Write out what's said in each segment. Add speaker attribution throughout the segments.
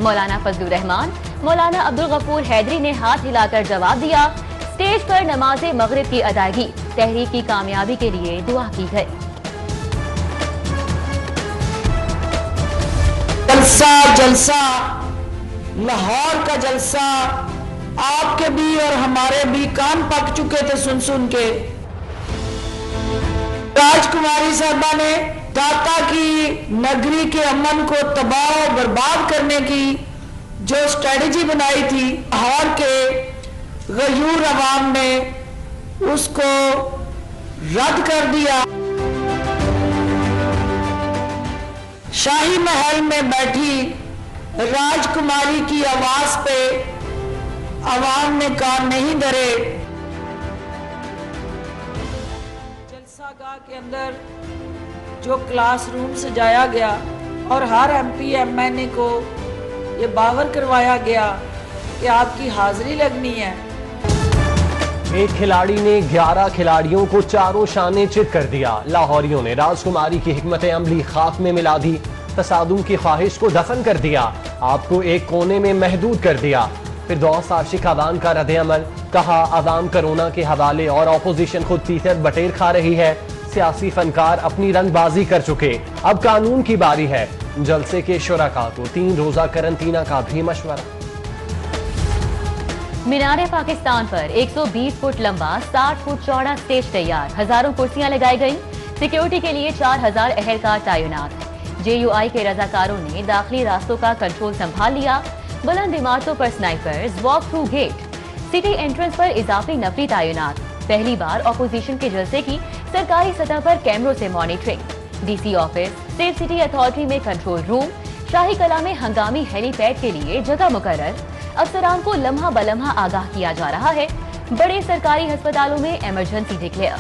Speaker 1: मौलाना फजलुर रहमान, मौलाना अब्दुल गफूर हैदरी ने हाथ हिलाकर जवाब दिया। स्टेज पर नमाज मगरिब की अदायगी, तहरीक की कामयाबी के लिए दुआ की गई।
Speaker 2: जलसा जलसा, लाहौर का जलसा, आपके भी और हमारे भी कान पक चुके थे सुन सुन के। राजकुमारी साहबा ने दाता की नगरी के अमन को तबाह और बर्बाद करने की जो स्ट्रेटजी बनाई थी, लाहौर के गयूर अवाम ने उसको रद्द कर दिया। शाही महल में बैठी राजकुमारी की आवाज पे अवाम ने कान नहीं धरे। जलसागाह के अंदर जो क्लासरूम सजाया गया और हर एमपी एमएनए को ये बावर करवाया गया कि आपकी हाजिरी लगनी है।
Speaker 3: एक खिलाड़ी ने 11 खिलाड़ियों को चारों शाने चित कर दिया। लाहौरियों ने राजकुमारी की हिकमत अमली खाक में मिला दी, तसादुम की ख्वाहिश को दफन कर दिया, आपको एक कोने में महदूद कर दिया। फिर दौस आशिक अवाम का रद्द अमल, कहा अवाम कोरोना के हवाले और ऑपोजिशन खुद तीसर बटेर खा रही है। सियासी फनकार अपनी रंगबाजी कर चुके, अब कानून की बारी है। जलसे के शुरका को 3 रोजा करंतना का भी मशवरा।
Speaker 1: मीनारे पाकिस्तान पर 120 फुट लंबा 60 फुट चौड़ा स्टेज तैयार, हजारों कुर्सियां लगाई गई। सिक्योरिटी के लिए 4000 एहलकार तैनात। JUI के रजाकारों ने दाखिली रास्तों का कंट्रोल संभाल लिया। बुलंद इमारतों पर snipers, walk through gate, city entrance पर इजाफी नफरी तैनात। पहली बार ऑपोजिशन के जलसे की सरकारी सतह पर कैमरों से monitoring. DC office, safe city authority में कंट्रोल रूम, शाही कला में हंगामी हेलीपैड के लिए जगह मुकर्रर। अफसरान को लम्हा बलम्हा आगाह किया जा रहा है। बड़े सरकारी अस्पतालों में इमरजेंसी डिक्लेयर।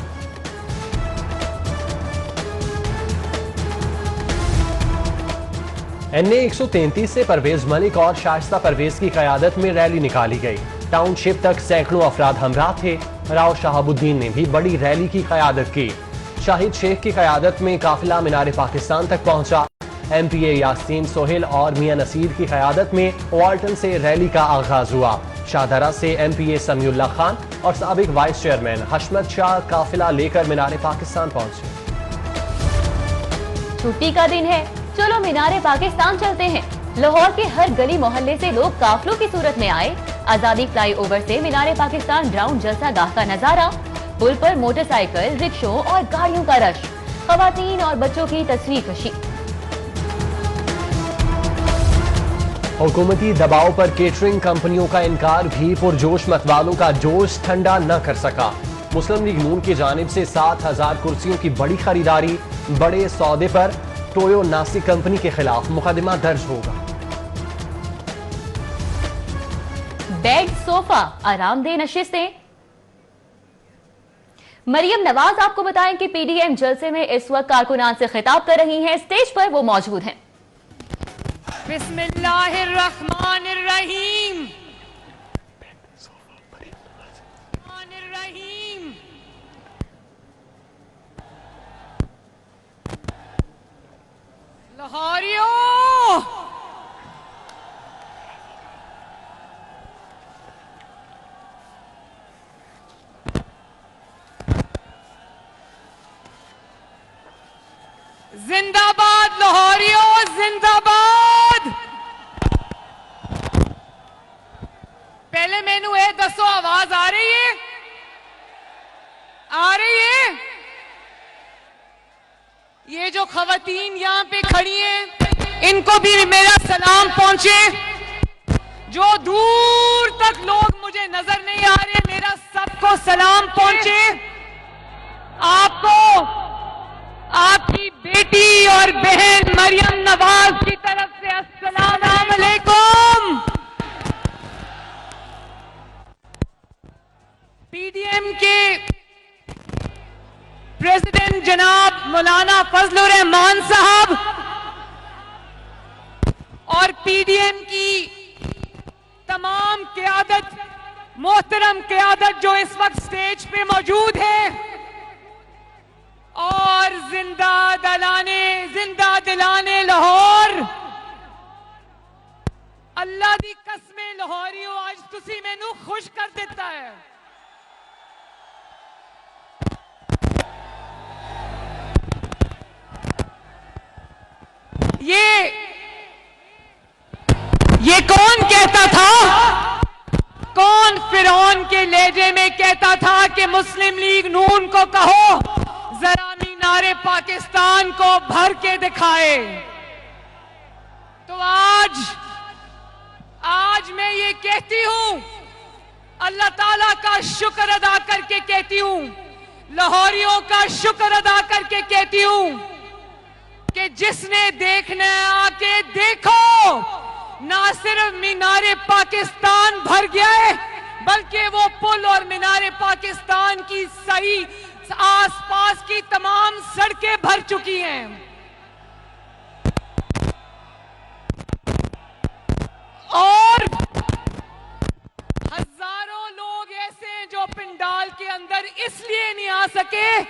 Speaker 3: NA 133 से परवेज मलिक और शाइस्ता परवेज की क़यादत में रैली निकाली गई। टाउनशिप तक सैकड़ों अफराद हमराह थे। राव शहाबुद्दीन ने भी बड़ी रैली की क़यादत की। शाहिद शेख की क़यादत में काफिला मीनारे पाकिस्तान तक पहुंचा। MPA यासीन सोहेल और मियां नसीर की क़यादत में वाल्टन से रैली का आगाज हुआ। शाहदरा से MPA समीउल्लाह खान और साबिक वाइस चेयरमैन हशमत शाह काफिला लेकर मीनारे पाकिस्तान पहुंचे।
Speaker 1: छुट्टी का दिन है, चलो मीनारे पाकिस्तान चलते हैं। लाहौर के हर गली मोहल्ले से लोग काफिलों की सूरत में आए। आजादी फ्लाईओवर से मीनारे पाकिस्तान ग्राउंड जलसा गाह का नजारा। पुल पर मोटरसाइकिल, रिक्शों और गाड़ियों का रश, खवातीन और बच्चों की तस्वीर कशी।
Speaker 3: हुकूमती दबाव पर केटरिंग कंपनियों का इनकार भी पुरजोश मतवालों का जोश ठंडा न कर सका। मुस्लिम लीग नून की जानिब से 7000 कुर्सियों की बड़ी खरीदारी। बड़े सौदे पर टोयो नासिक कंपनी के खिलाफ मुकदमा दर्ज होगा।
Speaker 1: बेड, सोफा, आरामदेह नशिस्तें। मरियम नवाज आपको बताएं कि PDM जलसे में इस वक्त कारकुनान से खिताब कर रही हैं। स्टेज पर वो मौजूद हैं।
Speaker 4: बिस्मिल्लाहिर्रहमानिर्रहीम। लाहौरियों, जिंदाबाद लाहौरियों, जिंदाबाद। पहले मैनू ये दसो, आवाज आ रही है? आ रही है? ये जो खवातीन यहाँ पे खड़ी हैं, इनको भी मेरा सलाम पहुंचे। जो दूर तक लोग मुझे नजर नहीं आ रहे, मेरा सबको सलाम पहुंचे। आपको आपकी बेटी और बहन मरियम नवाज की तरफ से अस्सलाम वालेकुम। PDM के प्रेसिडेंट जनाब मौलाना फजलुर रहमान साहब और PDM की तमाम क़यादत, मोहतरम क़यादत जो इस वक्त स्टेज पे मौजूद है, और जिंदा दिलाने लाहौर, अल्लाह दी कसमें लाहौरियों आज तुसी मैनू खुश कर देता है। ये कौन कहता था, कौन फिरौन के लहजे में कहता था कि मुस्लिम लीग नून को कहो जरा मीनारे पाकिस्तान को भर के दिखाए। तो आज मैं ये कहती हूं, अल्लाह ताला का शुक्र अदा करके कहती हूं, लाहौरियों का शुक्र अदा करके कहती हूं कि जिसने देखना है आके देखो। ना सिर्फ मीनारे पाकिस्तान भर गया है, बल्कि वो पुल और मीनारे पाकिस्तान की सही आसपास की तमाम सड़कें भर चुकी हैं। और हजारों लोग ऐसे हैं जो पंडाल के अंदर इसलिए नहीं आ सके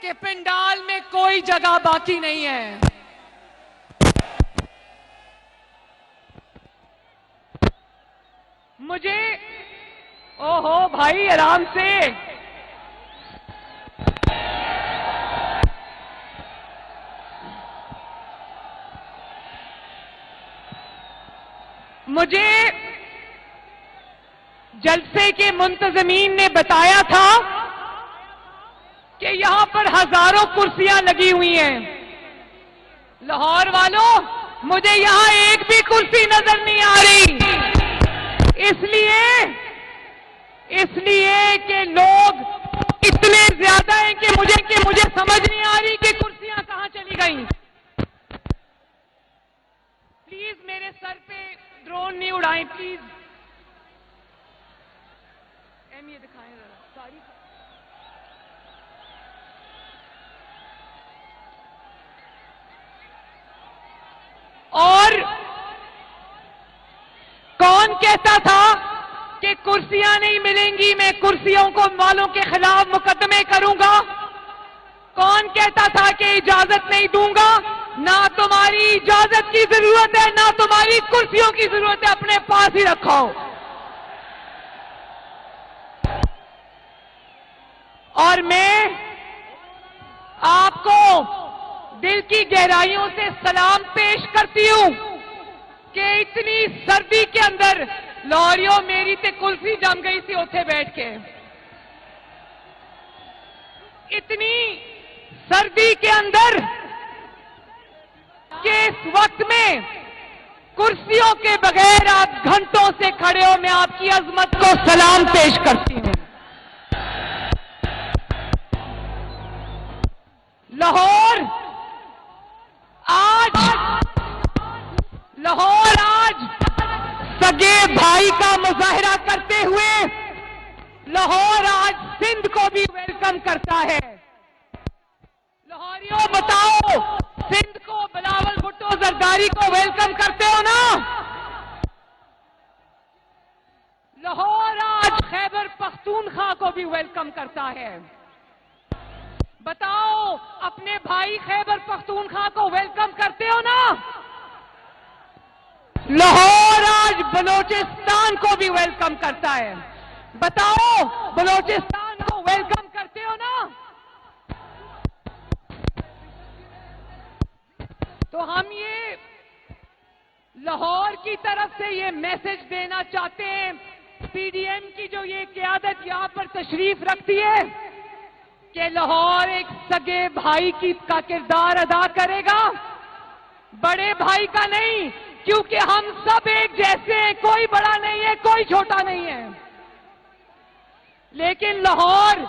Speaker 4: कि पंडाल में कोई जगह बाकी नहीं है। मुझे ओहो भाई आराम से, मुझे जलसे के मुंतजमीन ने बताया था कि यहां पर हजारों कुर्सियां लगी हुई हैं। लाहौर वालों, मुझे यहां एक भी कुर्सी नजर नहीं आ रही। इसलिए कि लोग इतने ज्यादा हैं कि मुझे समझ नहीं आ रही कि कुर्सियां कहां चली गई। प्लीज मेरे सर पे ड्रोन नहीं उड़ाएं प्लीज। ये दिखाएं जरा सारी। और कौन कहता था कि कुर्सियां नहीं मिलेंगी, मैं कुर्सियों को वालों के खिलाफ मुकदमे करूंगा। कौन कहता था कि इजाजत नहीं दूंगा। ना तुम्हारी इजाजत की जरूरत है, ना तुम्हारी कुर्सियों की जरूरत है, अपने पास ही रखो। और मैं आपको दिल की गहराइयों से सलाम पेश करती हूं कि इतनी सर्दी के अंदर लाहौरियों मेरी ते कुल्फी जम गई थी उठे बैठ के। इतनी सर्दी के अंदर के इस वक्त में कुर्सियों के बगैर आप घंटों से खड़े हो, मैं आपकी अजमत को सलाम पेश करती हूं। लाहौर आज सगे भाई का मुजाहिरा करते हुए लाहौर आज सिंध को भी वेलकम करता है। लाहौरियों बताओ, सिंध को बिलावल भुट्टो जरदारी को वेलकम करते हो ना? लाहौर आज खैबर पख्तूनख्वा को भी वेलकम करता है। बताओ, अपने भाई खैबर पख्तूनख्वा को वेलकम करते हो ना? लाहौर आज बलोचिस्तान को भी वेलकम करता है। बताओ, बलोचिस्तान को वेलकम करते हो ना? तो हम ये लाहौर की तरफ से ये मैसेज देना चाहते हैं, पीडीएम की जो ये क़यादत यहां पर तशरीफ रखती है, कि लाहौर एक सगे भाई का किरदार अदा करेगा, बड़े भाई का नहीं, क्योंकि हम सब एक जैसे हैं, कोई बड़ा नहीं है, कोई छोटा नहीं है। लेकिन लाहौर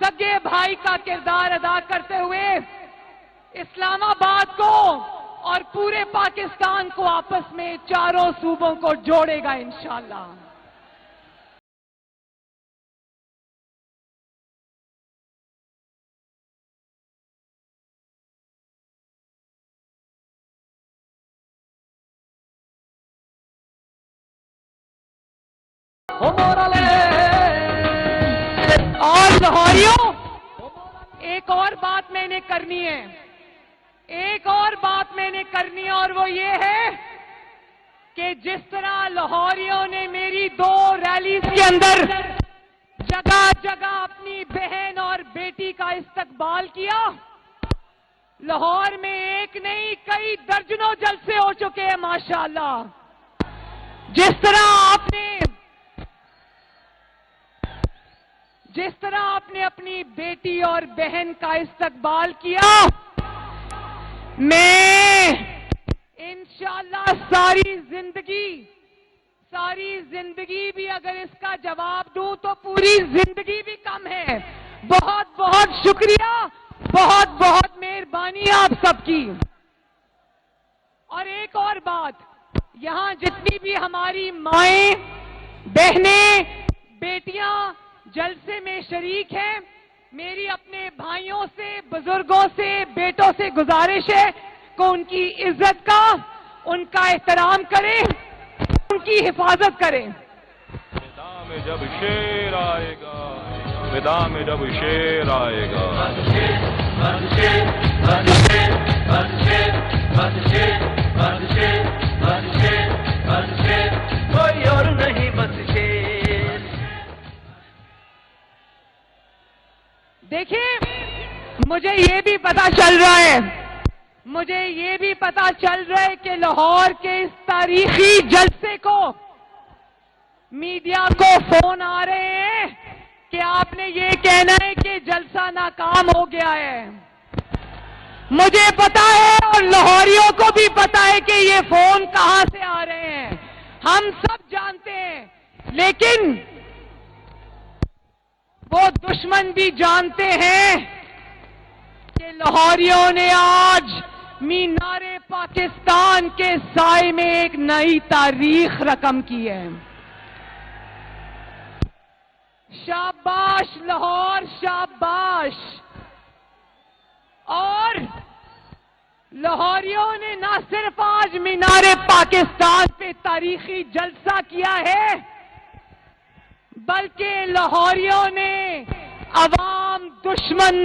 Speaker 4: सगे भाई का किरदार अदा करते हुए इस्लामाबाद को और पूरे पाकिस्तान को आपस में चारों सूबों को जोड़ेगा इंशाअल्लाह। और लाहौरियों, एक और बात मैंने करनी है, एक और बात मैंने करनी है, और वो ये है कि जिस तरह लाहौरियों ने मेरी 2 रैलीज के अंदर जगह जगह अपनी बहन और बेटी का इस्तकबाल किया, लाहौर में एक नहीं कई दर्जनों जलसे हो चुके हैं माशाअल्लाह। जिस तरह आपने अपनी बेटी और बहन का इस्तकबाल किया, मैं इंशाअल्लाह सारी जिंदगी भी अगर इसका जवाब दूं तो पूरी जिंदगी भी कम है। बहुत बहुत शुक्रिया, बहुत बहुत मेहरबानी आप सबकी। और एक और बात, यहां जितनी भी हमारी माएं, बहनें, बेटियां जलसे में शरीक हैं, मेरी अपने भाइयों से, बुजुर्गों से, बेटों से गुजारिश है कि उनकी इज्जत का, उनका एहतराम करें, उनकी हिफाजत करें।
Speaker 5: मैदान में जब शेर आएगा, मैदान में जब शेर आएगा, कोई और नहीं बस शेर।
Speaker 4: देखिए, मुझे ये भी पता चल रहा है कि लाहौर के इस तारीखी जलसे को मीडिया को फोन आ रहे हैं कि आपने ये कहना है कि जलसा नाकाम हो गया है। मुझे पता है और लाहौरियों को भी पता है कि ये फोन कहां से आ रहे हैं, हम सब जानते हैं। लेकिन वो दुश्मन भी जानते हैं कि लाहौरियों ने आज मीनारे पाकिस्तान के साए में एक नई तारीख रकम की है। शाबाश लाहौर, शाबाश। और लाहौरियों ने न सिर्फ आज मीनारे पाकिस्तान पे तारीखी जलसा किया है, बल्कि लाहौरियों ने अवाम दुश्मन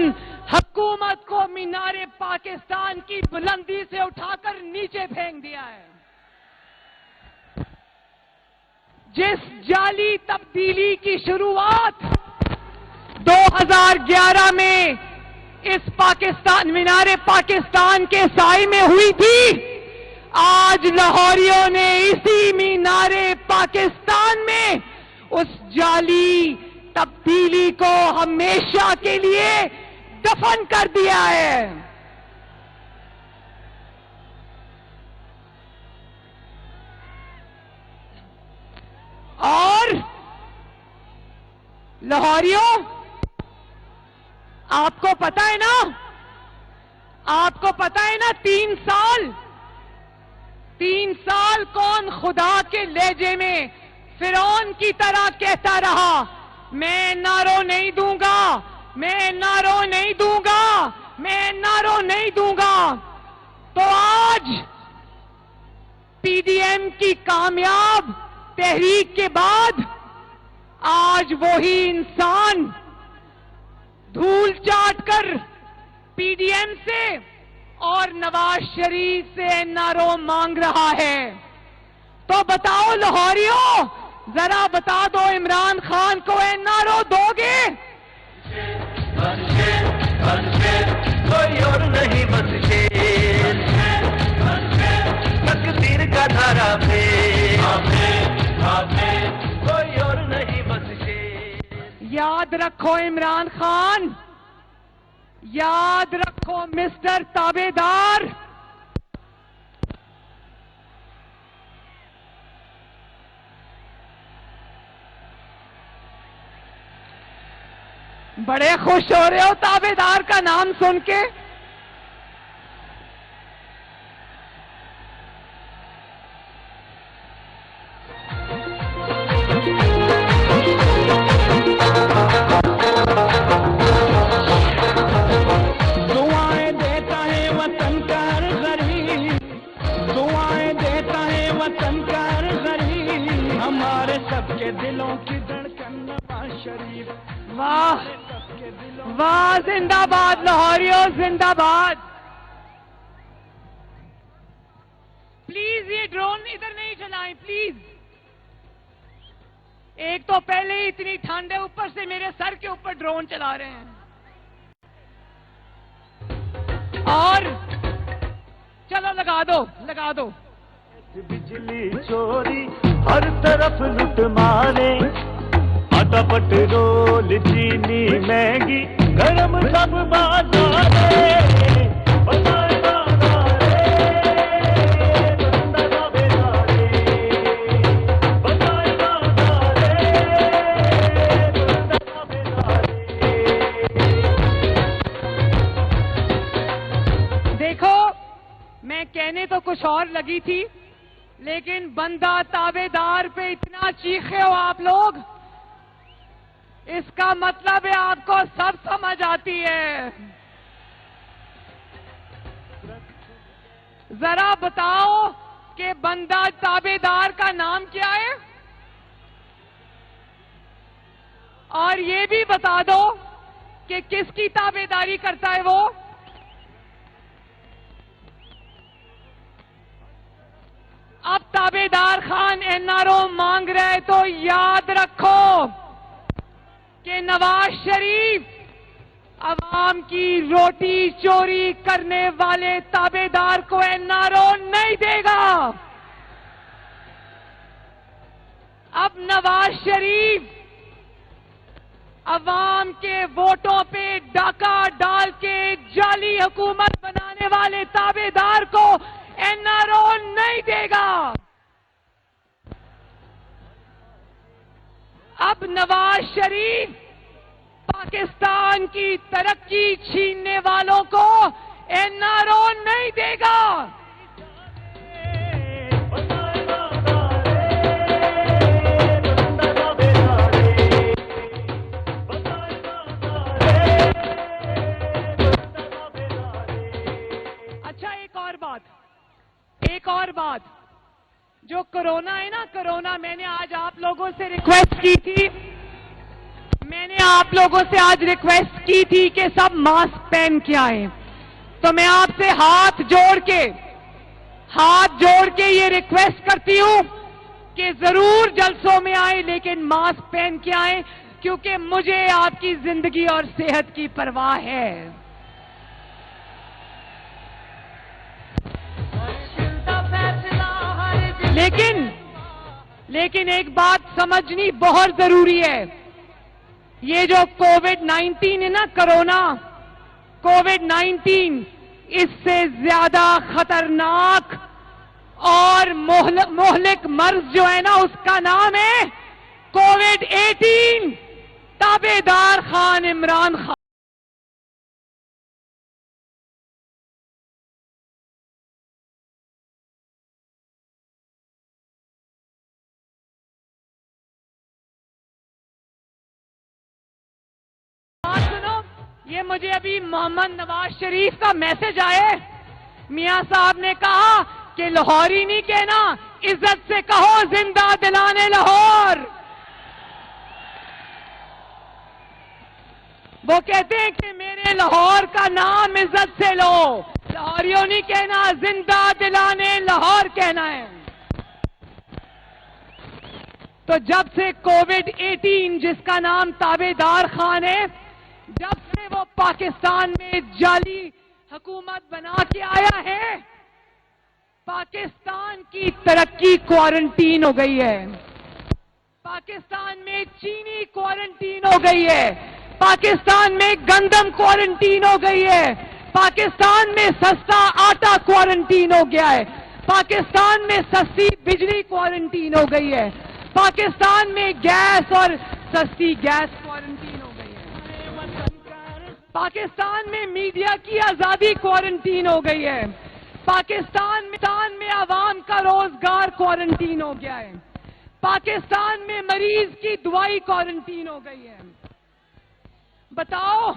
Speaker 4: हुकूमत को मीनारे पाकिस्तान की बुलंदी से उठाकर नीचे फेंक दिया है। जिस जाली तब्दीली की शुरुआत 2011 में इस मीनारे पाकिस्तान के साए में हुई थी, आज लाहौरियों ने इसी मीनारे पाकिस्तान में उस जाली तब्दीली को हमेशा के लिए दफन कर दिया है। और लाहौरियों, आपको पता है ना, 3 साल कौन खुदा के लहजे में फिरौन की तरह कहता रहा, मैं नारो नहीं दूंगा, मैं नारो नहीं दूंगा, मैं नारो नहीं दूंगा। तो आज पीडीएम की कामयाब तहरीक के बाद आज वही इंसान धूल चाटकर पीडीएम से और नवाज शरीफ से नारो मांग रहा है। तो बताओ लाहौरियों, जरा बता दो, इमरान खान को नारो दोगे?
Speaker 5: कोई और नहीं बस शेर, तकदीर का धारा पे कोई और नहीं बस शेर।
Speaker 4: याद रखो इमरान खान, याद रखो मिस्टर ताबेदार, बड़े खुश हो रहे हो ताबेदार का नाम सुन के।
Speaker 6: दुआएं देता है वतन का हर गरीब, दुआएं देता है वतन का हर गरीब, हमारे सबके दिलों की धड़कन नवाज शरीफ।
Speaker 4: वाह वाह, जिंदाबाद लाहौरियों, जिंदाबाद। प्लीज ये ड्रोन इधर नहीं चलाएं प्लीज। एक तो पहले ही इतनी ठंड है, ऊपर से मेरे सर के ऊपर ड्रोन चला रहे हैं। और चलो लगा दो, लगा दो।
Speaker 6: बिजली चोरी हर तरफ लुट मारे, आटा पेट्रोल चीनी महंगी, गरम सब बाजारे।
Speaker 4: देखो, मैं कहने तो कुछ और लगी थी, लेकिन बंदा ताबेदार पे इतना चीखे हो आप लोग, इसका मतलब है आपको सब समझ आती है। जरा बताओ कि बंदा ताबेदार का नाम क्या है, और ये भी बता दो कि किसकी ताबेदारी करता है वो। अब ताबेदार खान एनआरओ मांग रहे तो याद रखो कि नवाज शरीफ अवाम की रोटी चोरी करने वाले ताबेदार को एनआरओ नहीं देगा। अब नवाज शरीफ अवाम के वोटों पे डाका डाल के जाली हुकूमत बनाने वाले ताबेदार को एनआरओ नहीं देगा। अब नवाज शरीफ पाकिस्तान की तरक्की छीनने वालों को एनआरओ नहीं देगा। अच्छा, एक और बात, जो कोरोना है ना, कोरोना, मैंने आज आप लोगों से रिक्वेस्ट की थी, मैंने आप लोगों से आज रिक्वेस्ट की थी कि सब मास्क पहन के आए। तो मैं आपसे हाथ जोड़ के ये रिक्वेस्ट करती हूं कि जरूर जलसों में आए, लेकिन मास्क पहन के आए, क्योंकि मुझे आपकी जिंदगी और सेहत की परवाह है। लेकिन एक बात समझनी बहुत जरूरी है। ये जो कोविड-19 है ना, कोरोना, कोविड-19, इससे ज्यादा खतरनाक और मोहलिक मर्ज जो है ना, उसका नाम है कोविड-18। ताबेदार खान इमरान खान ये मुझे अभी मोहम्मद नवाज शरीफ का मैसेज आया। मियां साहब ने कहा कि लाहौरी नहीं कहना, इज्जत से कहो जिंदा दिलाने लाहौर। वो कहते हैं कि मेरे लाहौर का नाम इज्जत से लो, लाहौरियों नहीं कहना, जिंदा दिलाने लाहौर कहना है। तो जब से कोविड-18, जिसका नाम ताबेदार खान है, जब से वो पाकिस्तान में जाली हुकूमत बना के आया है, पाकिस्तान की तरक्की क्वारंटीन हो गई है, पाकिस्तान में चीनी क्वारंटीन हो गई है, पाकिस्तान में गंदम क्वारंटीन हो गई है, पाकिस्तान में सस्ता आटा क्वारंटीन हो गया है, पाकिस्तान में सस्ती बिजली क्वारंटीन हो गई है, पाकिस्तान में गैस और सस्ती गैस क्वारंटीन हो गई है, पाकिस्तान में मीडिया की आजादी क्वारंटीन हो गई है, पाकिस्तान में आवाम का रोजगार क्वारंटीन हो गया है, पाकिस्तान में मरीज की दवाई क्वारंटीन हो गई है। बताओ,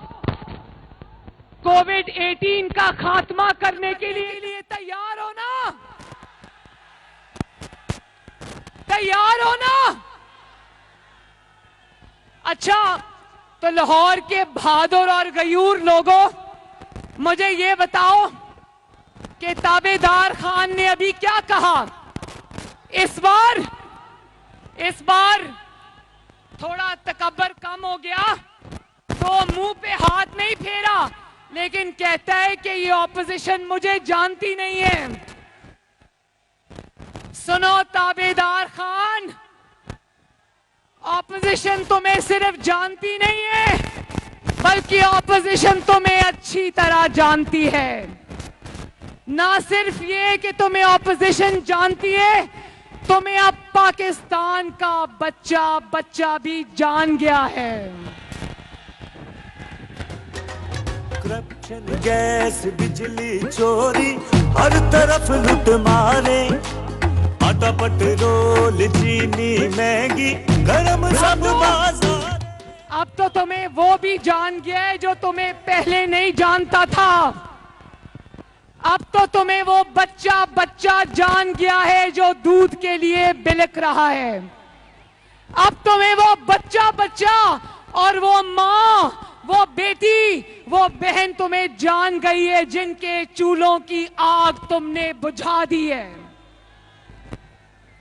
Speaker 4: कोविड-18 का खात्मा करने के लिए तैयार हो ना? तैयार हो ना? अच्छा, तो लाहौर के बहादुर और गयूर लोगों, मुझे ये बताओ कि ताबेदार खान ने अभी क्या कहा। इस बार थोड़ा तकब्बर कम हो गया, तो मुंह पे हाथ नहीं फेरा, लेकिन कहता है कि ये ऑपोजिशन मुझे जानती नहीं है। सुनो ताबेदार खान, ऑपोजिशन तुम्हें सिर्फ जानती नहीं है, बल्कि ऑपोजिशन तुम्हें अच्छी तरह जानती है। ना सिर्फ ये कि तुम्हें ऑपोजिशन जानती है, तुम्हें अब पाकिस्तान का बच्चा भी जान गया है।
Speaker 7: करप्शन, गैस, बिजली चोरी, हर तरफ लूट मारे, आटा पेट्रोल चीनी महंगी, गरम सब बाजार।
Speaker 4: अब तो तुम्हें वो भी जान गया है जो तुम्हें पहले नहीं जानता था। अब तो तुम्हें वो बच्चा जान गया है जो दूध के लिए बिलक रहा है। अब तुम्हें वो बच्चा और वो माँ, वो बेटी, वो बहन तुम्हें जान गई है जिनके चूल्हों की आग तुमने बुझा दी है।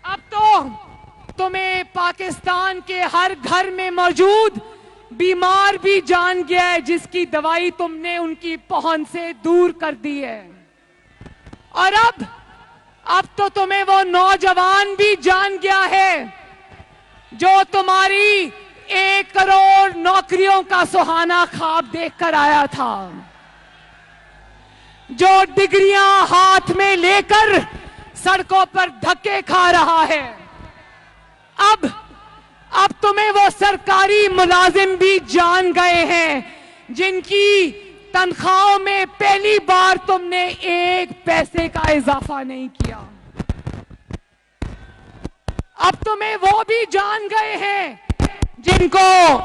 Speaker 4: अब तो तुम्हें पाकिस्तान के हर घर में मौजूद बीमार भी जान गया है जिसकी दवाई तुमने उनकी पहुंच से दूर कर दी है। और अब तो तुम्हें वो नौजवान भी जान गया है जो तुम्हारी 1 करोड़ नौकरियों का सुहाना ख्वाब देखकर आया था, जो डिग्रियां हाथ में लेकर सड़कों पर धक्के खा रहा है। अब तुम्हें वो सरकारी मुलाजिम भी जान गए हैं जिनकी तनख्वाहों में पहली बार तुमने 1 पैसे का इजाफा नहीं किया। अब तुम्हें वो भी जान गए हैं जिनको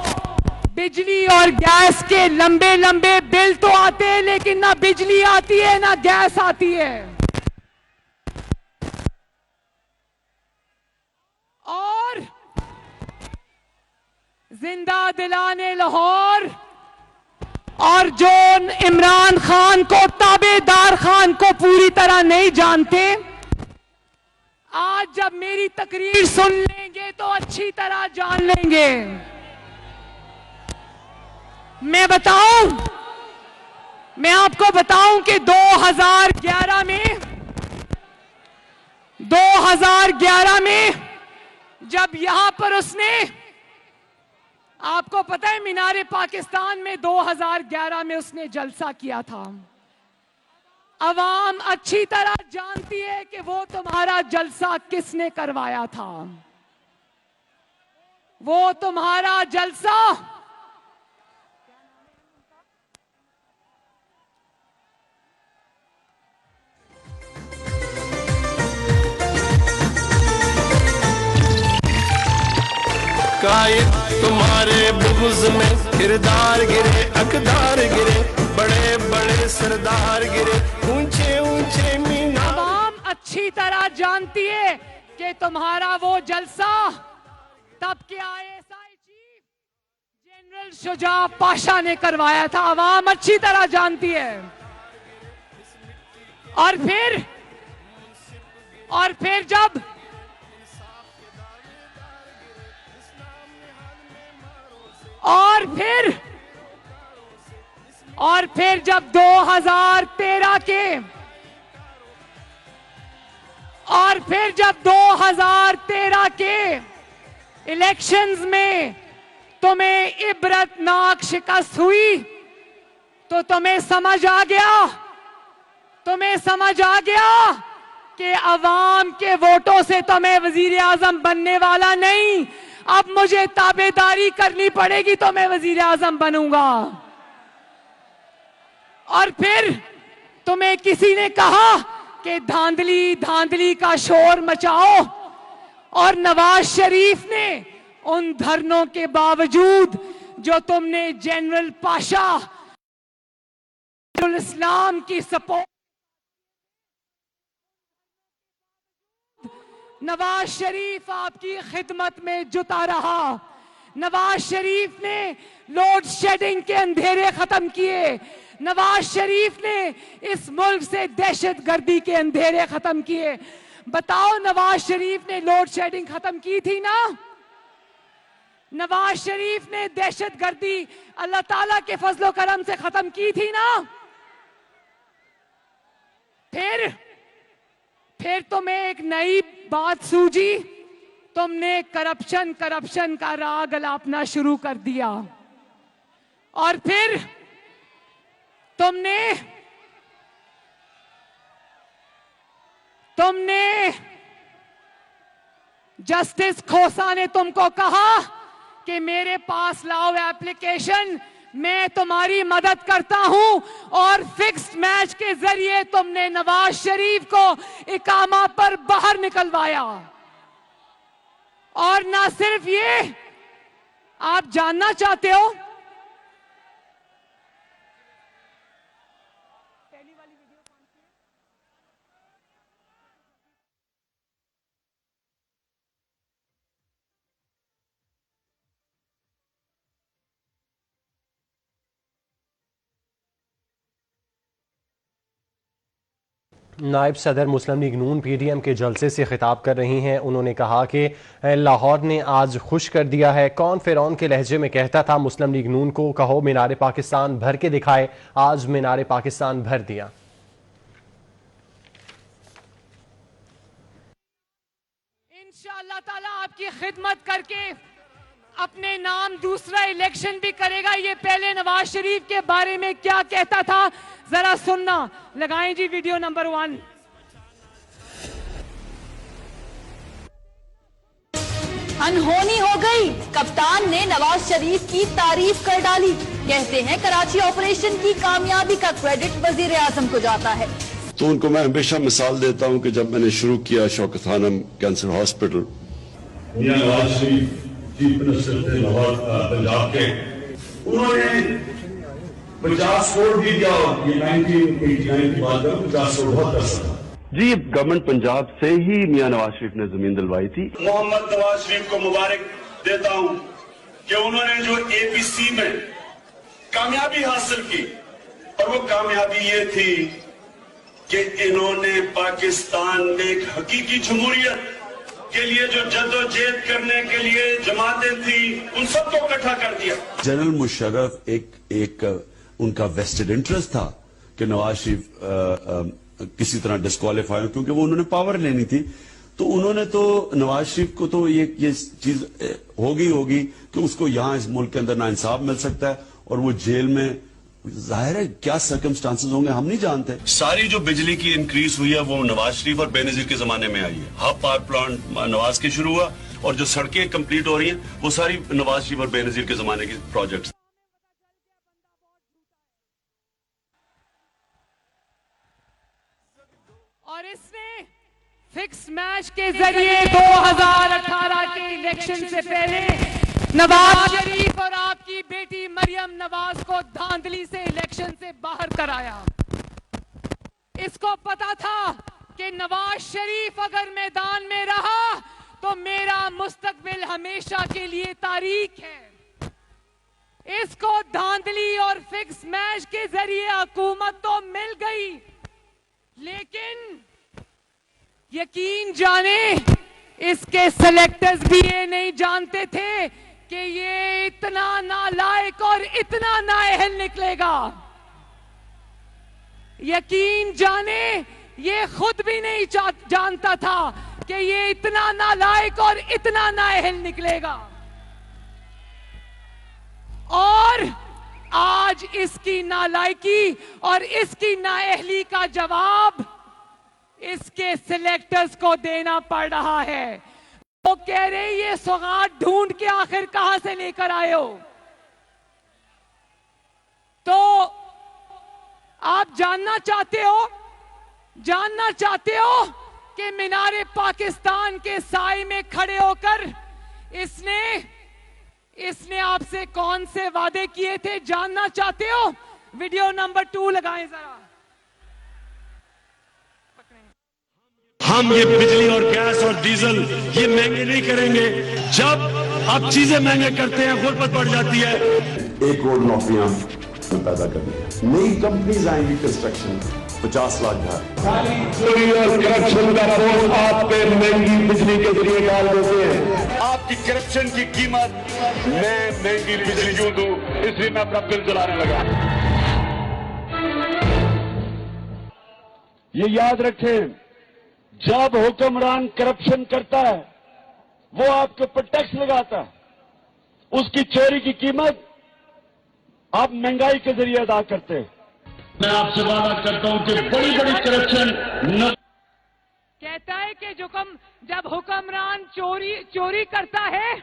Speaker 4: बिजली और गैस के लंबे लंबे बिल तो आते हैं, लेकिन ना बिजली आती है ना गैस आती है। और जिंदा दिलाने लाहौर और जो इमरान खान को, ताबेदार खान को पूरी तरह नहीं जानते, आज जब मेरी तकरीर सुन लेंगे तो अच्छी तरह जान लेंगे। मैं आपको बताऊं कि 2011 में जब यहां पर उसने, आपको पता है मीनारे पाकिस्तान में 2011 में उसने जलसा किया था। अवाम अच्छी तरह जानती है कि वो तुम्हारा जलसा किसने करवाया था। वो तुम्हारा जलसा
Speaker 8: कायद तुम्हारे बुग़्ज़ में किरदार गिरे, अकदार गिरे, बड़े बड़े सरदार गिरे, ऊंचे ऊंचे मीनार।
Speaker 4: आवाम अच्छी तरह जानती है कि तुम्हारा वो जलसा तब के ISI chief general Shuja Pasha ने करवाया था। आवाम अच्छी तरह जानती है। और फिर जब 2013 के इलेक्शंस में तुम्हें इबरतनाक शिकस्त हुई तो तुम्हें समझ आ गया कि अवाम के वोटों से तो मैं वजीर आजम बनने वाला नहीं, अब मुझे ताबेदारी करनी पड़ेगी तो मैं वजीर आजम बनूंगा। और फिर तुम्हें किसी ने कहा कि धांधली का शोर मचाओ, और नवाज शरीफ ने उन धरनों के बावजूद जो तुमने जनरल पाशा इस्लाम की सपोर्ट, नवाज शरीफ आपकी खिदमत में जुटा रहा। नवाज शरीफ ने लोड शेडिंग के अंधेरे खत्म किए। नवाज शरीफ ने इस मुल्क से दहशतगर्दी के अंधेरे खत्म किए। बताओ, नवाज शरीफ ने लोड शेडिंग खत्म की थी ना? नवाज शरीफ ने दहशतगर्दी अल्लाह ताला के फजलो करम से खत्म की थी ना? फिर तुम्हें एक नई बात सूझी, तुमने करप्शन का राग अलापना शुरू कर दिया। और फिर तुमने जस्टिस खोसा ने तुमको कहा कि मेरे पास लाओ एप्लीकेशन, मैं तुम्हारी मदद करता हूं, और फिक्स्ड मैच के जरिए तुमने नवाज शरीफ को इकामा पर बाहर निकलवाया। और ना सिर्फ ये, आप जानना चाहते हो,
Speaker 3: नायब सदर मुस्लिम लीग नून PDM के जलसे से खिताब कर रही हैं। उन्होंने कहा कि लाहौर ने आज खुश कर दिया है। कौन फिरौन के लहजे में कहता था मुस्लिम लीग नून को कहो मीनार पाकिस्तान भर के दिखाए, आज मीनार पाकिस्तान भर दिया।
Speaker 4: इंशाअल्लाह ताला आपकी खिदमत करके अपने नाम दूसरा इलेक्शन भी करेगा। ये पहले नवाज शरीफ के बारे में क्या कहता था, जरा सुनना। लगाएं जी वीडियो नंबर 1।
Speaker 9: अनहोनी हो गई, कप्तान ने नवाज शरीफ की तारीफ कर डाली। कहते हैं कराची ऑपरेशन की कामयाबी का क्रेडिट वजीर आजम को जाता है।
Speaker 10: तो उनको मैं हमेशा मिसाल देता हूं कि जब मैंने शुरू किया Shaukat Khanam cancer hospital, Nawaz Sharif chief minister थे लाहौर पंजाब के, उन्होंने 50 करोड़ भी दिया। ये 1989 की बात है, 50 करोड़ बहुत पैसा था जी। गवर्नमेंट पंजाब से ही मियां नवाज शरीफ ने जमीन दिलवाई थी। मोहम्मद नवाज शरीफ को मुबारक देता हूं कि उन्होंने जो APC में कामयाबी हासिल की, और वो कामयाबी ये थी कि इन्होंने पाकिस्तान में एक हकीकी जमहूरियत के लिए जो जद्दोजहद करने के लिए जमातें थी, उन सबको इकट्ठा कर दिया। जनरल मुशर्रफ एक उनका वेस्टेड इंटरेस्ट था कि नवाज शरीफ किसी तरह डिस्क्वालीफाई हो, क्योंकि वो उन्होंने पावर लेनी थी। तो उन्होंने तो नवाज शरीफ को तो ये चीज होगी कि उसको यहाँ इस मुल्क के अंदर ना इंसाफ मिल सकता है, और वो जेल में, जाहिर है क्या सर्कमस्टांसेस होंगे हम नहीं जानते। सारी जो बिजली की इंक्रीज हुई है वो नवाज शरीफ और बेनजीर के जमाने में आई है। हब पावर प्लांट नवाज के शुरू हुआ, और जो सड़कें कंप्लीट हो रही हैं वो सारी नवाज शरीफ और बेनजीर के जमाने की प्रोजेक्ट्स।
Speaker 4: और इसने फिक्स मैच के जरिए 2018 के इलेक्शन से पहले नवाज शरीफ और आपकी बेटी मरियम नवाज को धांधली से इलेक्शन से बाहर कराया। इसको पता था कि नवाज शरीफ अगर मैदान में रहा तो मेरा मुस्तकबिल हमेशा के लिए तारीख है। इसको धांधली और फिक्स मैच के जरिए हुकूमत तो मिल गई, लेकिन यकीन जाने इसके सेलेक्टर्स भी ये नहीं जानते थे कि ये इतना नालायक और इतना नाअहल निकलेगा। यकीन जाने ये खुद भी नहीं जानता था कि ये इतना नालायक और इतना नाअहल निकलेगा। और आज इसकी नालायकी और इसकी नाअहली का जवाब इसके सिलेक्टर्स को देना पड़ रहा है। वो कह रहे ये सौगात ढूंढ के आखिर कहां से लेकर आए हो। तो आप जानना चाहते हो कि मीनारे पाकिस्तान के साए में खड़े होकर इसने आपसे कौन से वादे किए थे, जानना चाहते हो? वीडियो नंबर 2 लगाएं जरा।
Speaker 10: हम ये बिजली और गैस और डीजल ये महंगे नहीं करेंगे। जब आप चीजें महंगे करते हैं गुर्बत बढ़ जाती है। 1 करोड़ नौकरियां में पैदा करनी है। नई कंपनीज आएंगी कंस्ट्रक्शन, 50 लाख घर।
Speaker 8: चोरी और करप्शन का बोझ आप पे महंगी बिजली के जरिए डाल देते हैं।
Speaker 10: आपकी करप्शन की कीमत मैं महंगी बिजली क्यों दूं, इसलिए मैं अपना बिल जलाने लगा।
Speaker 8: ये याद रखें, जब हुक्मरान करप्शन करता है वो आपके ऊपर टैक्स लगाता है, उसकी चोरी की कीमत आप महंगाई के जरिए अदा करते हैं। मैं आपसे वादा करता हूं कि बड़ी बड़ी करप्शन न
Speaker 4: कहता है कि जब हुक्मरान चोरी करता है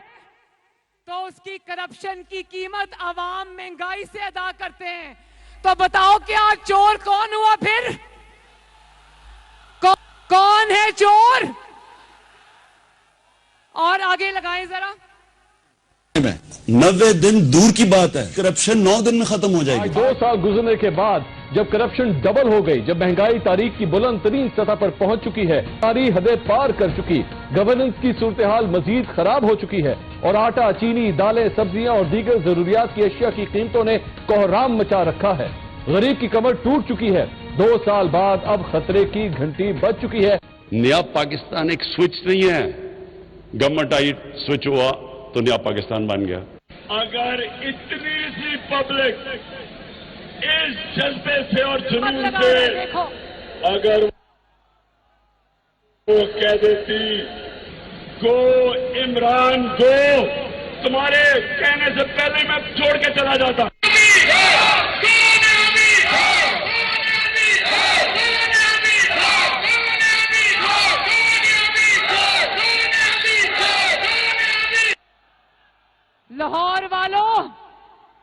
Speaker 4: तो उसकी करप्शन की कीमत आवाम महंगाई से अदा करते हैं। तो बताओ क्या चोर कौन हुआ फिर? कौन है चोर? और आगे लगाएं जरा।
Speaker 10: 90 दिन दूर की बात है, करप्शन 9 दिन में खत्म हो जाएगी।
Speaker 11: 2 साल गुजरने के बाद जब करप्शन डबल हो गई, जब महंगाई तारीख की बुलंद तरीन सतह पर पहुंच चुकी है, सारी हदें पार कर चुकी, गवर्नेंस की सूरत हाल मजीद खराब हो चुकी है और आटा, चीनी, दालें, सब्जियां और दीगर जरूरियात की अशिया की कीमतों ने कोहराम मचा रखा है। गरीब की कमर टूट चुकी है। 2 साल बाद अब खतरे की घंटी बज चुकी है।
Speaker 10: नया पाकिस्तान एक स्विच नहीं है, गवर्नमेंट आई स्विच हुआ तो नया पाकिस्तान बन गया।
Speaker 8: अगर इतनी सी पब्लिक इस जज्बे से और जुनून से अगर वो कह देती गो इमरान गो, तुम्हारे कहने से पहले मैं छोड़ के चला जाता।
Speaker 4: लाहौर वालों,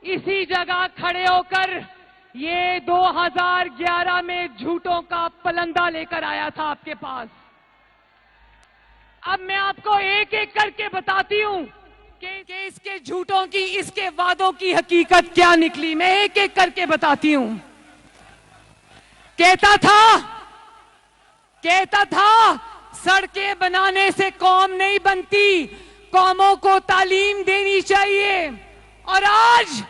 Speaker 4: इसी जगह खड़े होकर ये 2011 में झूठों का पलंदा लेकर आया था आपके पास। अब मैं आपको एक एक करके बताती हूं कि इसके झूठों की, इसके वादों की हकीकत क्या निकली। मैं एक एक करके बताती हूं। कहता था सड़कें बनाने से कौम नहीं बनती, कौमों को तालीम देनी चाहिए। और आज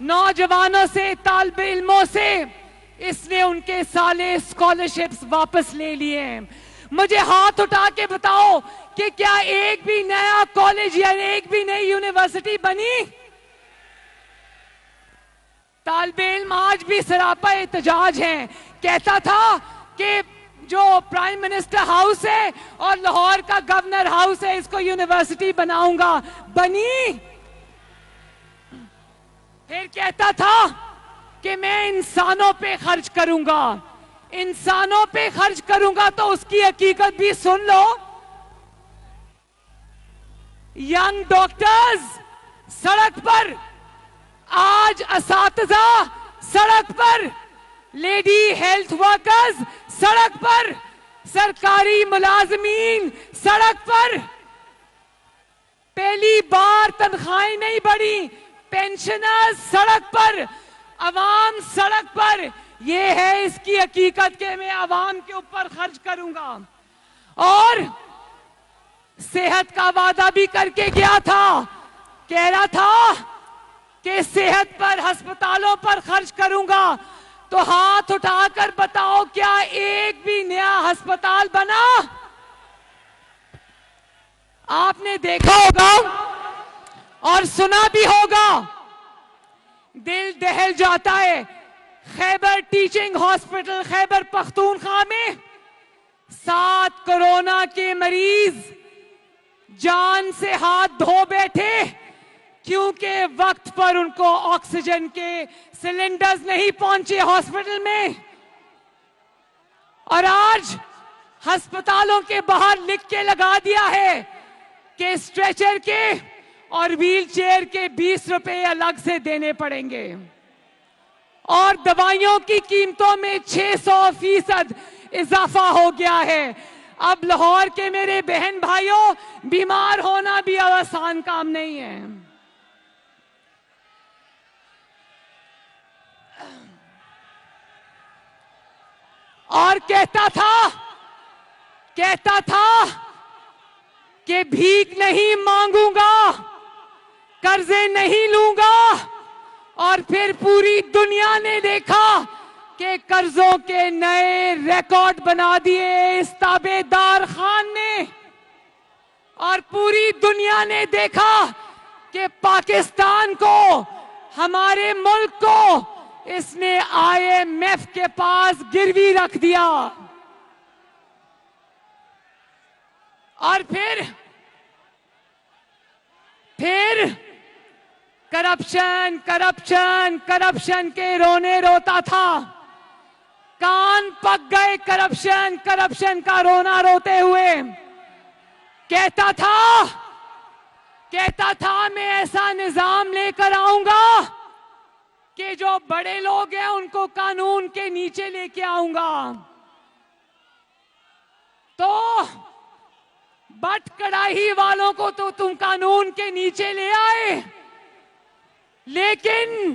Speaker 4: नौजवानों से, तालिबे इल्मों से इसने उनके साले स्कॉलरशिप्स वापस ले लिए हैं। मुझे हाथ उठा के बताओ कि क्या एक भी नया कॉलेज या एक भी नई यूनिवर्सिटी बनी? तालिबे इल्म आज भी सरापा एहतजाज हैं। कहता था कि जो प्राइम मिनिस्टर हाउस है और लाहौर का गवर्नर हाउस है, इसको यूनिवर्सिटी बनाऊंगा, बनी? फिर कहता था कि मैं इंसानों पे खर्च करूंगा, इंसानों पे खर्च करूंगा। तो उसकी हकीकत भी सुन लो। यंग डॉक्टर्स सड़क पर, आज असातिज़ा सड़क पर, लेडी हेल्थ वर्कर्स सड़क पर, सरकारी मुलाजमीन सड़क पर। पहली बार तनख्वाहें नहीं बढ़ी, पेंशनर्स सड़क पर, अवाम सड़क पर। यह है इसकी हकीकत के मैं अवाम के ऊपर खर्च करूंगा। और सेहत का वादा भी करके गया था। कह रहा था कि सेहत पर, अस्पतालों पर खर्च करूंगा। तो हाथ उठाकर बताओ क्या एक भी नया अस्पताल बना? आपने देखा होगा और सुना भी होगा, दिल दहल जाता है। खैबर टीचिंग हॉस्पिटल खैबर पख्तूनख्वा में 7 कोरोना के मरीज जान से हाथ धो बैठे क्योंकि वक्त पर उनको ऑक्सीजन के सिलेंडर्स नहीं पहुंचे हॉस्पिटल में। और आज अस्पतालों के बाहर लिख के लगा दिया है कि स्ट्रेचर के और व्हील चेयर के 20 रुपए अलग से देने पड़ेंगे। और दवाइयों की कीमतों में 600% इजाफा हो गया है। अब लाहौर के मेरे बहन भाइयों, बीमार होना भी आसान काम नहीं है। और कहता था कि भीख नहीं मांगूंगा, कर्जे नहीं लूंगा और फिर पूरी दुनिया ने देखा कि कर्जों के नए रिकॉर्ड बना दिए इस ताबेदार खान ने, और पूरी दुनिया ने देखा कि पाकिस्तान को, हमारे मुल्क को इसने IMF के पास गिरवी रख दिया। और फिर करप्शन करप्शन करप्शन के रोने रोता था, कान पक गए करप्शन करप्शन का रोना रोते हुए। कहता था मैं ऐसा निजाम लेकर आऊंगा कि जो बड़े लोग हैं उनको कानून के नीचे लेके आऊंगा। तो बट कड़ाही वालों को तो तुम कानून के नीचे ले आए, लेकिन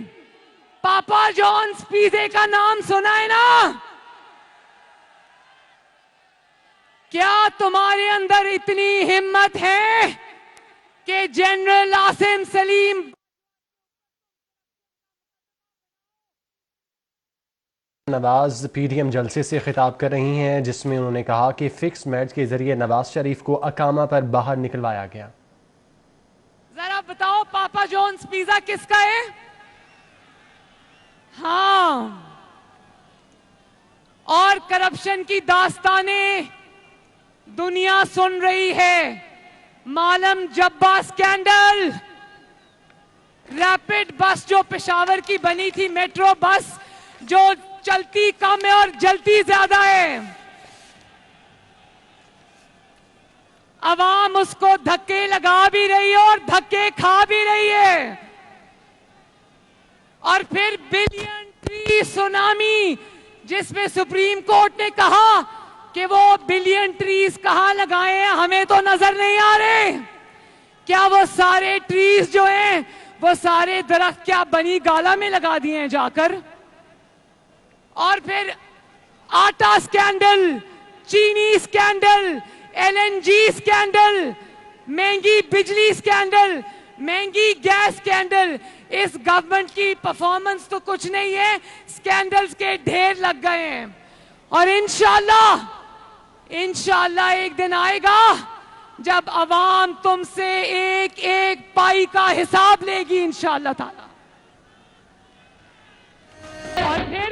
Speaker 4: पापा जॉन्स पिज़्ज़ा का नाम सुना है ना? क्या तुम्हारे अंदर इतनी हिम्मत है कि जनरल आसिम सलीम
Speaker 3: नवाज पीडीएम जलसे से खिताब कर रही हैं, जिसमें उन्होंने कहा कि फिक्स मैच के जरिए नवाज शरीफ को अकामा पर बाहर निकलवाया गया।
Speaker 4: जरा बताओ पापा जॉन्स पिज़्ज़ा किसका है? हाँ, और करप्शन की दास्तानें दुनिया सुन रही है। मालम जब्बा स्कैंडल, रैपिड बस जो पेशावर की बनी थी, मेट्रो बस जो चलती कम है और जलती ज्यादा है, अवाम उसको धक्के लगा भी रही है और धक्के खा भी रही है। और फिर बिलियन ट्री सुनामी, जिसमें सुप्रीम कोर्ट ने कहा कि वो बिलियन ट्रीज कहां लगाए हैं, हमें तो नजर नहीं आ रहे। क्या वो सारे ट्रीज जो हैं, वो सारे दरख्त क्या बनी गाला में लगा दिए हैं जाकर? और फिर आटा स्कैंडल, चीनी स्कैंडल, LNG स्कैंडल, महंगी बिजली स्कैंडल, महंगी गैस स्कैंडल। इस गवर्नमेंट की परफॉर्मेंस तो कुछ नहीं है, स्कैंडल्स के ढेर लग गए हैं। और इंशाल्लाह एक दिन आएगा जब अवाम तुमसे एक एक पाई का हिसाब लेगी इंशाल्लाह ताला। और फिर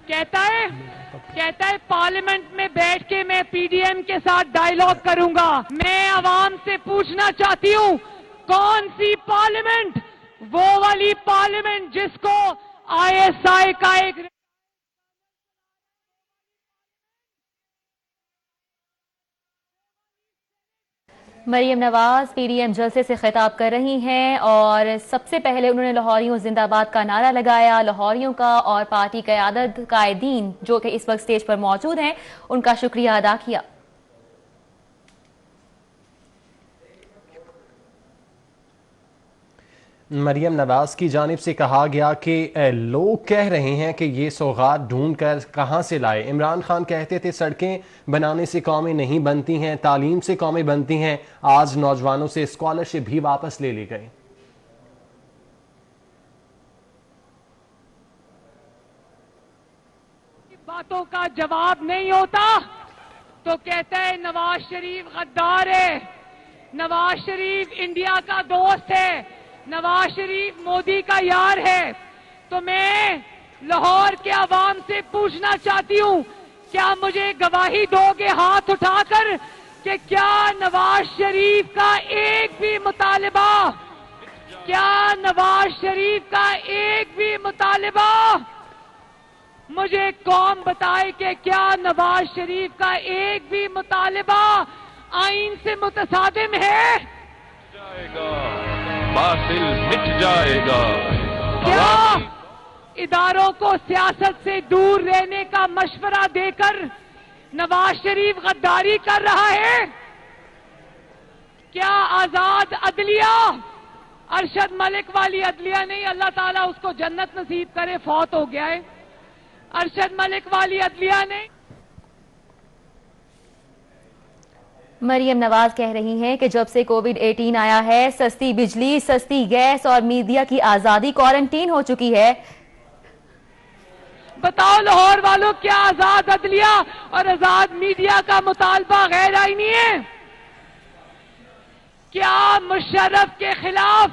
Speaker 4: कहता है पार्लियामेंट में बैठ के मैं पीडीएम के साथ डायलॉग करूंगा। मैं अवाम से पूछना चाहती हूं, कौन सी पार्लियामेंट? वो वाली पार्लियामेंट जिसको ISI का एक
Speaker 1: मरियम नवाज पीडीएम जलसे से खिताब कर रही हैं, और सबसे पहले उन्होंने लाहौरियों जिंदाबाद का नारा लगाया। लाहौरियों का और पार्टी क़यादत कायदीन जो कि इस वक्त स्टेज पर मौजूद हैं, उनका शुक्रिया अदा किया।
Speaker 3: मरियम नवाज की जानिब से कहा गया कि लोग कह रहे हैं कि ये सौगात ढूंढ कर कहाँ से लाए। इमरान खान कहते थे सड़कें बनाने से कौमें नहीं बनती हैं, तालीम से कौमें बनती हैं। आज नौजवानों से स्कॉलरशिप भी वापस ले ली गई।
Speaker 4: बातों का जवाब नहीं होता तो कहता है नवाज शरीफ गद्दार है, नवाज शरीफ इंडिया का दोस्त है, नवाज शरीफ मोदी का यार है। तो मैं लाहौर के अवाम से पूछना चाहती हूं, क्या मुझे गवाही दोगे हाथ उठाकर कि क्या नवाज शरीफ का एक भी मुतालिबा, क्या नवाज शरीफ का एक भी मुतालिबा, मुझे कौम बताए कि क्या नवाज शरीफ का एक भी मुतालिबा आइन से मुतसादिम है?
Speaker 5: बातिल मिट जाएगा।
Speaker 4: क्या इदारों को सियासत से दूर रहने का मशवरा देकर नवाज शरीफ गद्दारी कर रहा है? क्या आजाद अदलिया, अरशद मलिक वाली अदलिया नहीं, अल्लाह ताला उसको जन्नत नसीब करे, फौत हो गया है, अरशद मलिक वाली अदलिया नहीं।
Speaker 1: मरियम नवाज कह रही हैं कि जब से कोविड-18 आया है, सस्ती बिजली, सस्ती गैस और मीडिया की आजादी क्वारंटीन हो चुकी है।
Speaker 4: बताओ लाहौर वालों, क्या आजाद अदलिया और आजाद मीडिया का मुतालबा गैर आईनी है? क्या मुशर्रफ के खिलाफ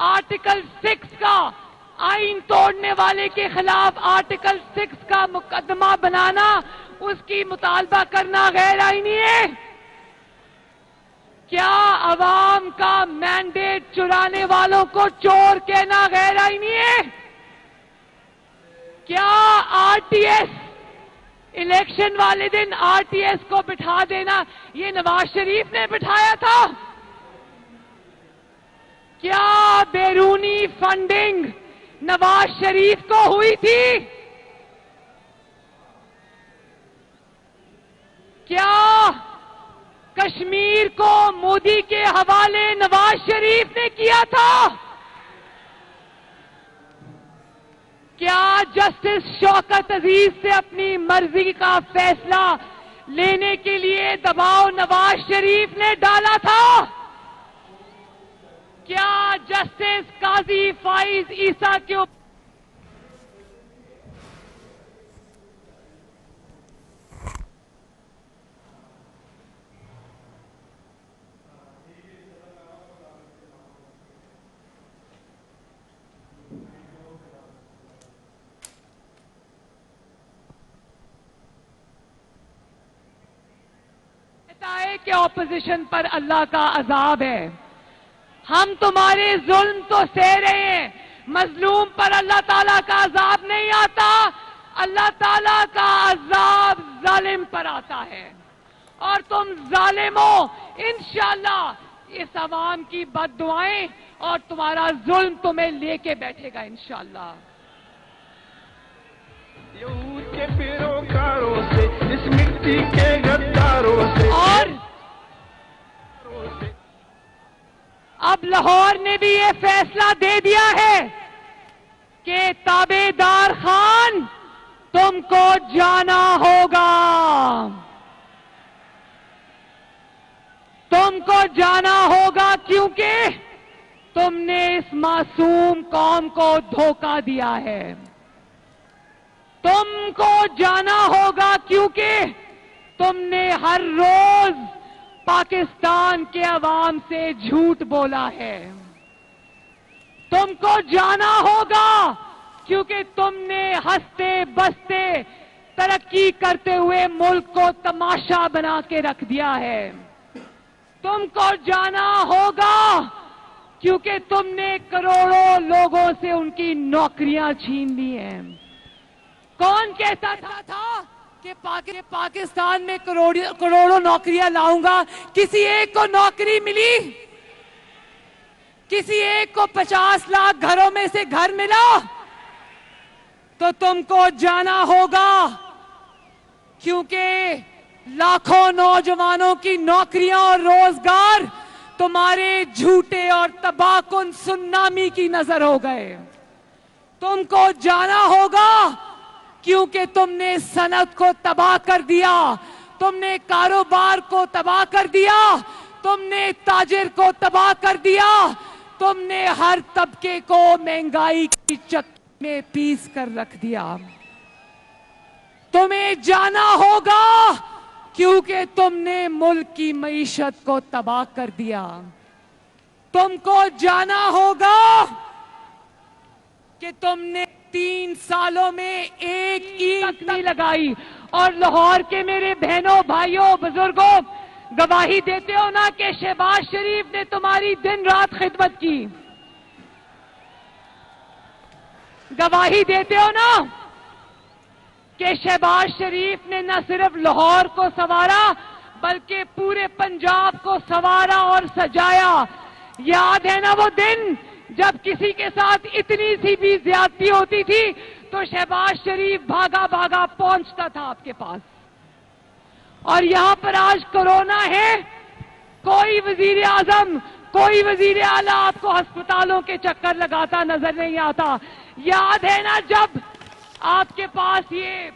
Speaker 4: आर्टिकल 6 का, आइन तोड़ने वाले के खिलाफ आर्टिकल 6 का मुकदमा बनाना, उसकी मुतालबा करना गैर आईनी है? क्या अवाम का मैंडेट चुराने वालों को चोर कहना गैर आईनी है? क्या आरटीएस, इलेक्शन वाले दिन आरटीएस को बिठा देना, ये नवाज शरीफ ने बिठाया था? क्या बैरूनी फंडिंग नवाज शरीफ को हुई थी? क्या कश्मीर को मोदी के हवाले नवाज शरीफ ने किया था? क्या जस्टिस शौकत अजीज से अपनी मर्जी का फैसला लेने के लिए दबाव नवाज शरीफ ने डाला था? क्या जस्टिस काजी फाइज ईसा के ऊपर कि ऑपोजिशन पर अल्लाह का अजाब है? हम तुम्हारे जुल्म तो सह रहे हैं, मजलूम पर अल्लाह ताला का अजाब नहीं आता। अल्लाह ताला का अजाब जालिम पर आता है और तुम जालिमों, इंशाअल्लाह इस अवाम की बद्दुआएं और तुम्हारा जुल्म तुम्हें लेके बैठेगा इंशाअल्लाह।
Speaker 6: यहूद के पैरोकारों से, इस मिट्टी के गद्दारों से,
Speaker 4: और अब लाहौर ने भी ये फैसला दे दिया है कि ताबेदार खान तुमको जाना होगा, तुमको जाना होगा, क्योंकि तुमने इस मासूम कौम को धोखा दिया है। तुमको जाना होगा क्योंकि तुमने हर रोज पाकिस्तान के अवाम से झूठ बोला है। तुमको जाना होगा क्योंकि तुमने हंसते बसते तरक्की करते हुए मुल्क को तमाशा बना के रख दिया है। तुमको जाना होगा क्योंकि तुमने करोड़ों लोगों से उनकी नौकरियां छीन ली हैं। कौन कहता था कि पाकिस्तान में करोड़ों नौकरियां लाऊंगा? किसी एक को नौकरी मिली? किसी एक को 50 लाख घरों में से घर मिला? तो तुमको जाना होगा क्योंकि लाखों नौजवानों की नौकरियां और रोजगार तुम्हारे झूठे और तबाहकुन सुनामी की नजर हो गए। तुमको जाना होगा क्योंकि तुमने सनत को तबाह कर दिया, तुमने कारोबार को तबाह कर दिया, तुमने ताजिर को तबाह कर दिया, तुमने हर तबके को महंगाई की चक्की में पीस कर रख दिया। तुम्हें जाना होगा क्योंकि तुमने मुल्क की मईशत को तबाह कर दिया। तुमको जाना होगा कि तुमने 3 सालों में एक ईंट नहीं लगाई। और लाहौर के मेरे बहनों, भाइयों, बुजुर्गों, गवाही देते हो ना कि शहबाज शरीफ ने तुम्हारी दिन रात खिदमत की? गवाही देते हो ना कि शहबाज शरीफ ने न सिर्फ लाहौर को संवारा बल्कि पूरे पंजाब को संवारा और सजाया। याद है ना वो दिन जब किसी के साथ इतनी सी भी ज्यादती होती थी तो शहबाज शरीफ भागा भागा पहुंचता था आपके पास। और यहां पर आज कोरोना है, कोई वजीर आजम, कोई वजीर आला आपको अस्पतालों के चक्कर लगाता नजर नहीं आता। याद है ना जब आपके पास ये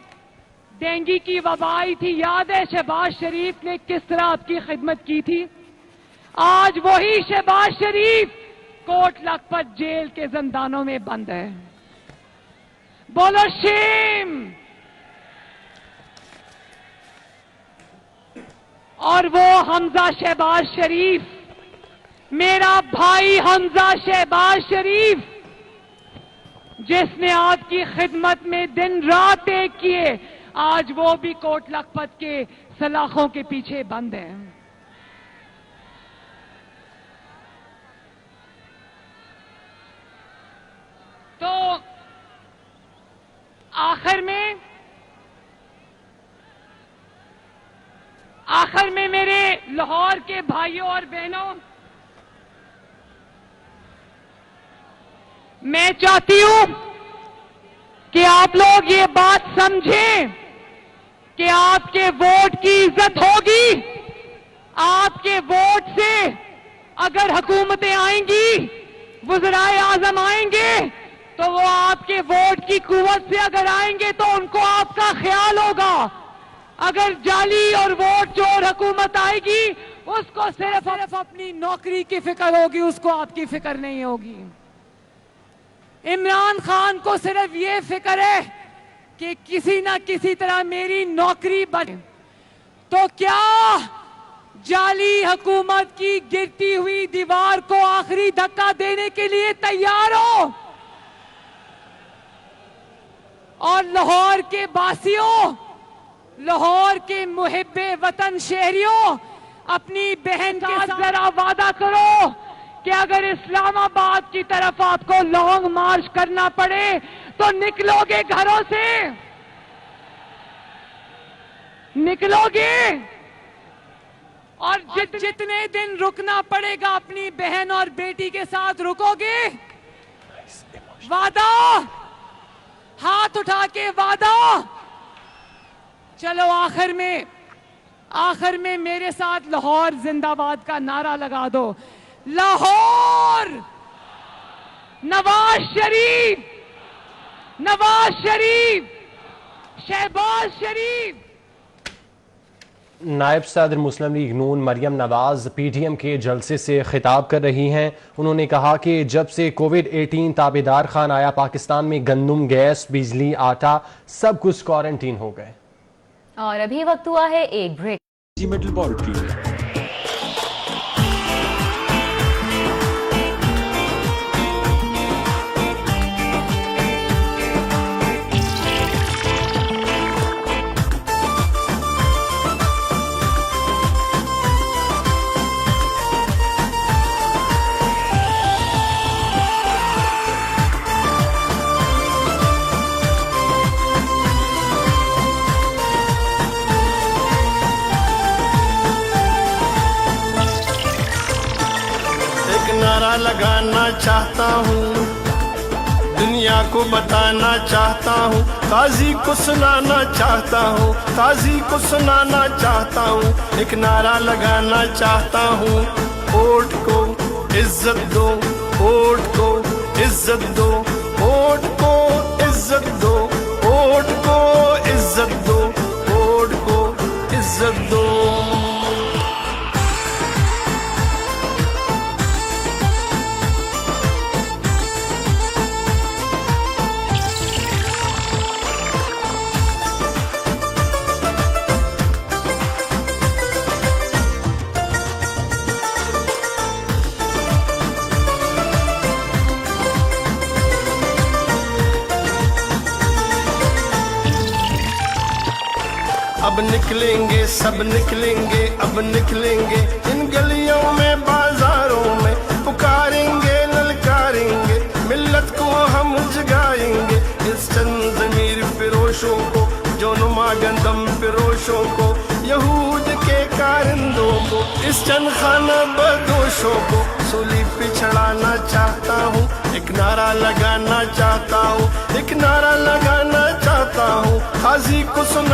Speaker 4: डेंगू की वबा आई थी, याद है शहबाज शरीफ ने किस तरह आपकी खिदमत की थी। आज वही शहबाज शरीफ कोट लखपत जेल के जिंदानों में बंद है। बोलो शेम। और वो हमजा शहबाज शरीफ, मेरा भाई हमजा शहबाज शरीफ, जिसने आपकी खिदमत में दिन रात एक किए, आज वो भी कोट लखपत के सलाखों के पीछे बंद है। तो आखिर में मेरे लाहौर के भाइयों और बहनों, मैं चाहती हूं कि आप लोग ये बात समझें कि आपके वोट की इज्जत होगी। आपके वोट से अगर हुकूमतें आएंगी, वज़राए आज़म आएंगे, तो वो आपके वोट की कुव्वत से अगर आएंगे तो उनको आपका ख्याल होगा। अगर जाली और वोट चोर हुकूमत आएगी, उसको सिर्फ अपनी नौकरी की फिक्र होगी, उसको आपकी फिक्र नहीं होगी। इमरान खान को सिर्फ ये फिक्र है कि किसी ना किसी तरह मेरी नौकरी बने। तो क्या जाली हुकूमत की गिरती हुई दीवार को आखिरी धक्का देने के लिए तैयार हो? और लाहौर के बासियों, लाहौर के मुहिब्बे वतन शहरियों, अपनी बहन के साथ जरा वादा करो कि अगर इस्लामाबाद की तरफ आपको लॉन्ग मार्च करना पड़े तो निकलोगे, घरों से निकलोगे। और जितने दिन रुकना पड़ेगा अपनी बहन और बेटी के साथ रुकोगे। वादा, हाथ उठा के वादा। चलो आखिर में मेरे साथ लाहौर जिंदाबाद का नारा लगा दो। लाहौर, नवाज शरीफ, नवाज शरीफ, शहबाज शरीफ।
Speaker 3: नायब सदर मुस्लिम लीग नून मरियम नवाज पीडीएम के जलसे से खिताब कर रही हैं। उन्होंने कहा कि जब से कोविड-18 ताबेदार खान आया, पाकिस्तान में गंदम, गैस, बिजली, आटा सब कुछ क्वारंटीन हो गए।
Speaker 1: और अभी वक्त हुआ है एक ब्रेक।
Speaker 12: नारा लगाना चाहता हूँ, दुनिया को बताना चाहता हूँ, काजी को सुनाना चाहता हूँ, काजी को सुनाना चाहता हूँ। एक नारा लगाना चाहता हूँ, वोट को इज्जत दो, वोट को इज्जत दो, वोट को इज्जत दो, वोट को इज्जत दो, वोट को इज्जत दो। अब निकलेंगे, सब निकलेंगे, अब निकलेंगे इन गलियों में, बाजारों में, पुकारेंगे, ललकारेंगे, मिल्लत को हम जगाएंगे। इस चंद ज़मीर फिरोशों को, जो नुमा गंदम फिरोशों को, यहूद के कारिंदों को, इस चंद खाना बदोशों को सूली पे चढ़ाना चाहता हूँ। एक नारा लगाना चाहता हूँ, एक नारा लगाना चाहता हूँ, काजी को सुना